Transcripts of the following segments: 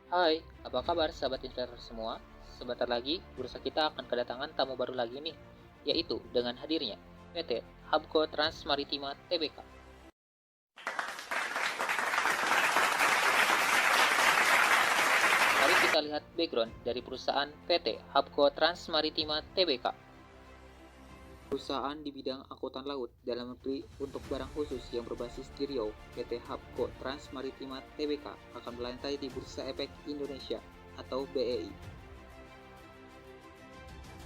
Hai, apa kabar sahabat investor semua? Sebentar lagi, bursa kita akan kedatangan tamu baru lagi nih, yaitu dengan hadirnya PT Habko Trans Maritima Tbk. Mari kita lihat background dari perusahaan PT Habko Trans Maritima Tbk. Perusahaan di bidang angkutan laut dalam negeri untuk barang khusus yang berbasis di Riau, PT Habko Trans Maritima Tbk akan melantai di Bursa Efek Indonesia atau BEI.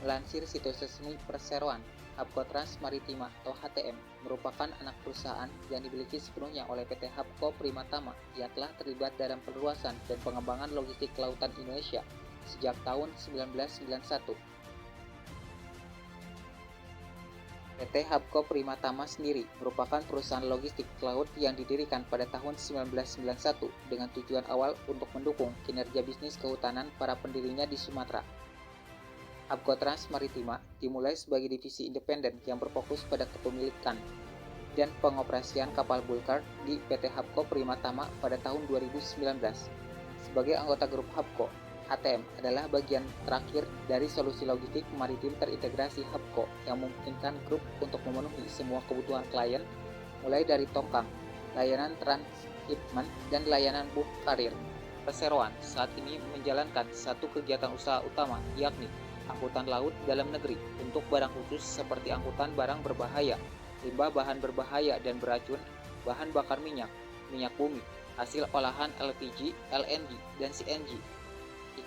Melansir situs resmi perseroan, Habko Trans Maritima atau HTM merupakan anak perusahaan yang dimiliki sepenuhnya oleh PT Habko Primatama yang telah terlibat dalam perluasan dan pengembangan logistik kelautan Indonesia sejak tahun 1991. PT Habko Primatama sendiri merupakan perusahaan logistik laut yang didirikan pada tahun 1991 dengan tujuan awal untuk mendukung kinerja bisnis kehutanan para pendirinya di Sumatera. Habko Trans Maritima dimulai sebagai divisi independen yang berfokus pada kepemilikan dan pengoperasian kapal bulker di PT Habko Primatama pada tahun 2019. Sebagai anggota grup Habko, HTM adalah bagian terakhir dari solusi logistik maritim terintegrasi Habko yang memungkinkan grup untuk memenuhi semua kebutuhan klien, mulai dari tongkang, layanan transshipment, dan layanan bulk karir. Perseroan saat ini menjalankan satu kegiatan usaha utama, yakni angkutan laut dalam negeri untuk barang khusus seperti angkutan barang berbahaya, limbah bahan berbahaya dan beracun, bahan bakar minyak, minyak bumi, hasil olahan LPG, LNG, dan CNG,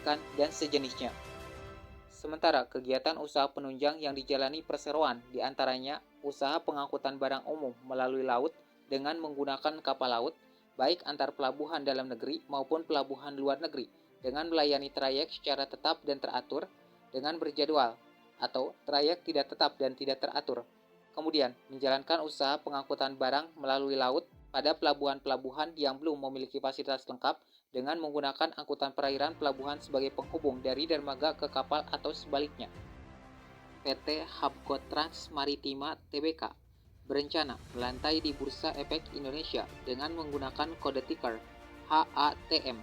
ikan, dan sejenisnya. Sementara kegiatan usaha penunjang yang dijalani perseroan diantaranya usaha pengangkutan barang umum melalui laut dengan menggunakan kapal laut, baik antar pelabuhan dalam negeri maupun pelabuhan luar negeri, dengan melayani trayek secara tetap dan teratur, dengan berjadwal, atau trayek tidak tetap dan tidak teratur. Kemudian, menjalankan usaha pengangkutan barang melalui laut pada pelabuhan-pelabuhan yang belum memiliki fasilitas lengkap dengan menggunakan angkutan perairan pelabuhan sebagai penghubung dari dermaga ke kapal atau sebaliknya. PT Habko Trans Maritima Tbk berencana melantai di Bursa Efek Indonesia dengan menggunakan kode ticker HATM.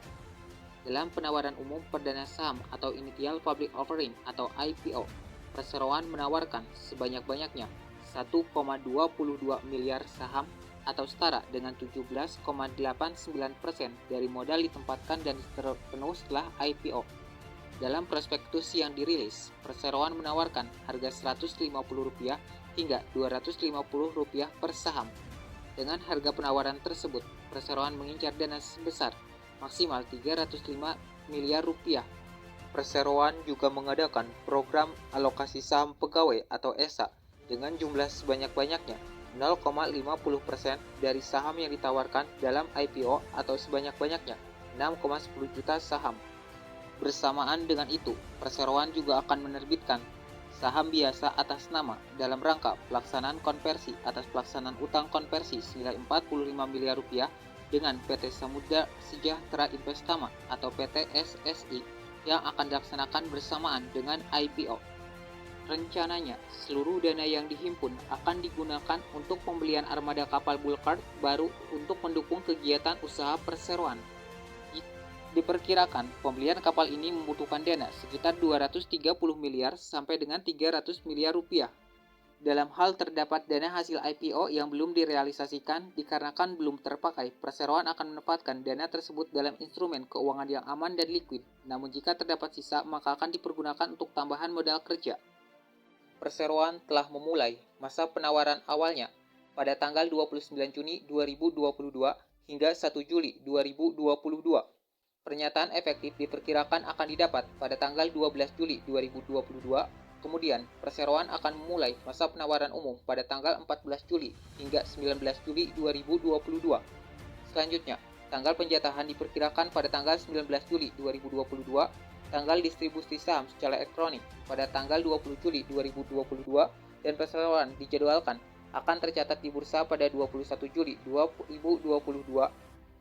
Dalam penawaran umum perdana saham atau Initial Public Offering atau IPO, perseroan menawarkan sebanyak-banyaknya 1,22 miliar saham atau setara dengan 17,89% dari modal ditempatkan dan terpenuh setelah IPO. Dalam prospektus yang dirilis, perseroan menawarkan harga Rp150 hingga Rp250 per saham. Dengan harga penawaran tersebut, perseroan mengincar dana sebesar maksimal Rp305 miliar. Perseroan juga mengadakan program alokasi saham pegawai atau ESA dengan jumlah sebanyak-banyaknya 0,50% dari saham yang ditawarkan dalam IPO atau sebanyak-banyaknya 6,10 juta saham. Bersamaan dengan itu, perseroan juga akan menerbitkan saham biasa atas nama dalam rangka pelaksanaan konversi atas pelaksanaan utang konversi senilai Rp45 miliar dengan PT Samudra Sejahtera Investama atau PT SSI yang akan dilaksanakan bersamaan dengan IPO. Rencananya, seluruh dana yang dihimpun akan digunakan untuk pembelian armada kapal bulker baru untuk mendukung kegiatan usaha perseroan. Diperkirakan, pembelian kapal ini membutuhkan dana sekitar 230 miliar sampai dengan 300 miliar rupiah. Dalam hal terdapat dana hasil IPO yang belum direalisasikan dikarenakan belum terpakai, perseroan akan menempatkan dana tersebut dalam instrumen keuangan yang aman dan likuid. Namun jika terdapat sisa, maka akan dipergunakan untuk tambahan modal kerja. Perseroan telah memulai masa penawaran awalnya pada tanggal 29 Juni 2022 hingga 1 Juli 2022. Pernyataan efektif diperkirakan akan didapat pada tanggal 12 Juli 2022. Kemudian, perseroan akan memulai masa penawaran umum pada tanggal 14 Juli hingga 19 Juli 2022. Selanjutnya, tanggal penjatahan diperkirakan pada tanggal 19 Juli 2022, tanggal distribusi saham secara elektronik pada tanggal 20 Juli 2022, dan perseroan dijadwalkan akan tercatat di bursa pada 21 Juli 2022.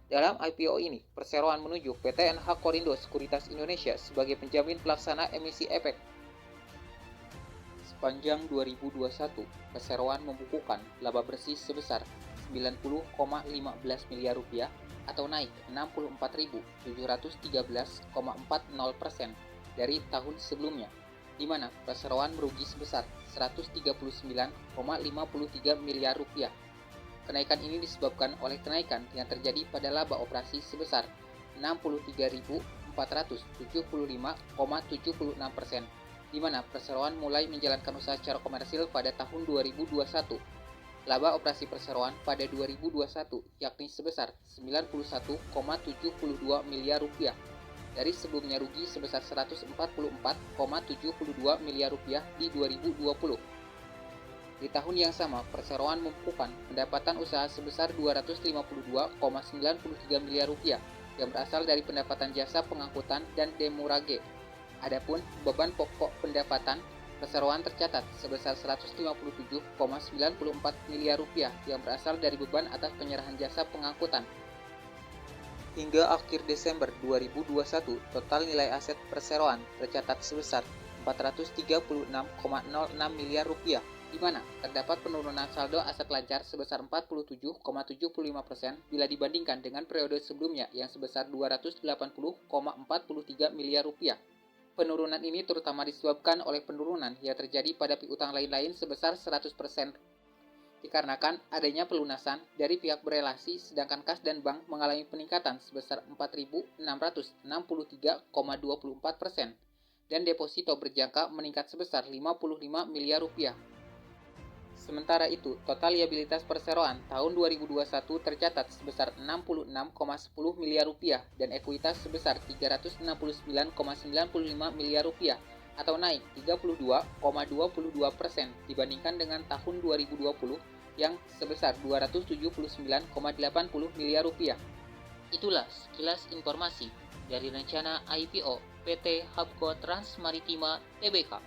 Dalam IPO ini, perseroan menunjuk PT NH Korindo Sekuritas Indonesia sebagai penjamin pelaksana emisi efek. Sepanjang 2021, perseroan membukukan laba bersih sebesar 90,15 miliar rupiah atau naik 64.713,40% dari tahun sebelumnya, di mana perseroan merugi sebesar 139,53 miliar rupiah. Kenaikan ini disebabkan oleh kenaikan yang terjadi pada laba operasi sebesar 63.475,76%, di mana perseroan mulai menjalankan usaha secara komersil pada tahun 2021. Laba operasi perseroan pada 2021 yakni sebesar 91,72 miliar rupiah dari sebelumnya rugi sebesar 144,72 miliar rupiah di 2020. Di tahun yang sama, perseroan membukukan pendapatan usaha sebesar 252,93 miliar rupiah yang berasal dari pendapatan jasa pengangkutan dan demurrage. Adapun beban pokok pendapatan perseroan tercatat sebesar 157,94 miliar rupiah yang berasal dari beban atas penyerahan jasa pengangkutan. Hingga akhir Desember 2021, total nilai aset perseroan tercatat sebesar 436,06 miliar rupiah, di mana terdapat penurunan saldo aset lancar sebesar 47,75% bila dibandingkan dengan periode sebelumnya yang sebesar 280,43 miliar rupiah. Penurunan ini terutama disebabkan oleh penurunan yang terjadi pada piutang lain-lain sebesar 100%, dikarenakan adanya pelunasan dari pihak berelasi, sedangkan kas dan bank mengalami peningkatan sebesar 4.663,24%, dan deposito berjangka meningkat sebesar 55 miliar rupiah. Sementara itu, total liabilitas perseroan tahun 2021 tercatat sebesar 66,10 miliar rupiah dan ekuitas sebesar 369,95 miliar rupiah atau naik 32,22% dibandingkan dengan tahun 2020 yang sebesar 279,80 miliar rupiah. Itulah sekilas informasi dari rencana IPO PT Hapko Transmaritima Tbk.